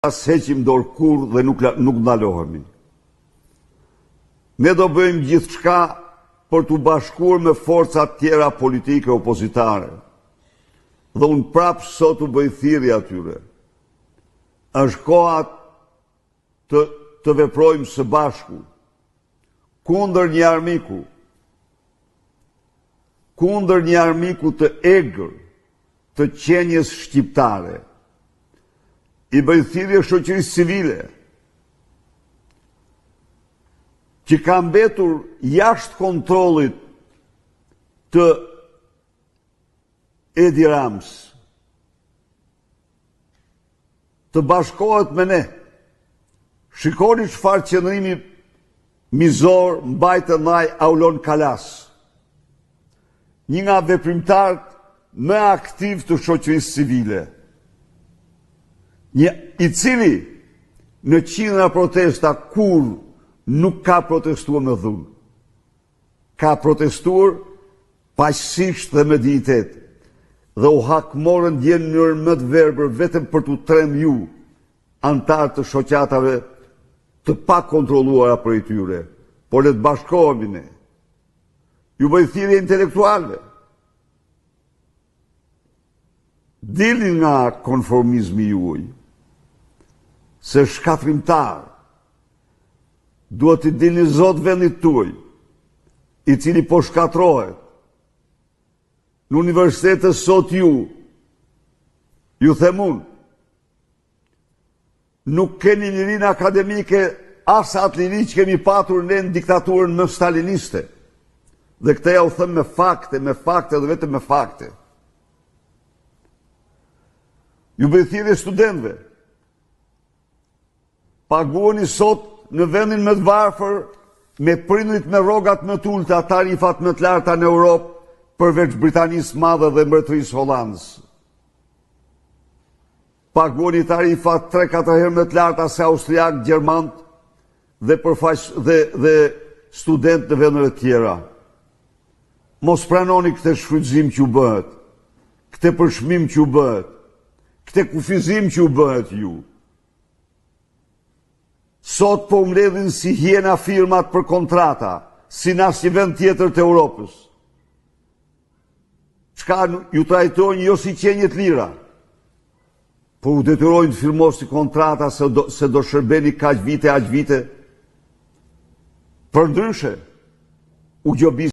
as heqim dorë kur dhe nuk ndalohemi. Ne do bëjmë gjithçka për të bashkuar me forcat tjera politike opozitare. Dhe unë prapë sot u bëj thirrje atyre. Është koha të veprojmë së bashku kundër një armiku të egër të qenjes shqiptare. I bëj thirrje shoqërisë civile që ka mbetur jashtë kontrollit të Edi Rams të bashkohet me ne. Shikoni çfarë qëndrimi mizor mbajtë ndaj Aulon Kalas, një nga veprimtarët më aktiv të shoqërisë civile, i cili në qindra protesta kur nuk ka protestuar me dhunë. Ka protestuar paqësisht dhe me dinjitet. Dhe u hakmorën dje në mënyrë më të verbër vetëm për t'u trem ju, antarë të shoqatave të pa kontrolluara për i tyre, por le të bashkohemi ne. Ju bëj thirrje intelektualve. Dilni nga konformizmi juaj, se shkatrimtar duhet të dilni zot vendit tuaj, i cili po shkatrohet. Në universitetet sot ju them unë, nuk keni lirinë akademike as atë liri që kemi patur ne në diktaturën më staliniste. Dhe këtë ja u them me fakte dhe vetëm me fakte. Ju bëj thirrje studentëve. Paguani sot në vendin më të varfër me prindrit me rrogat më të ulta, tarifat më të larta në Europë, përveç Britanisë Madhe dhe Mbretërisë Hollandës. Paguani tarifat 3-4 herë më të larta se austriak, gjermant dhe student në vendeve tjera. Mos pranoni këtë shfrytëzim që u bëhet, këtë përshmim që u bëhet, këtë kufizim që u bëhet ju. Sot po mbledhin si hiena firmat për kontrata, si në asnjë vend tjetër të Europës. Çka ju trajtojnë jo si qenje të lira, po u detyrojnë të firmosni kontrata se do shërbeni kaq vite. Përndryshe, u gjobis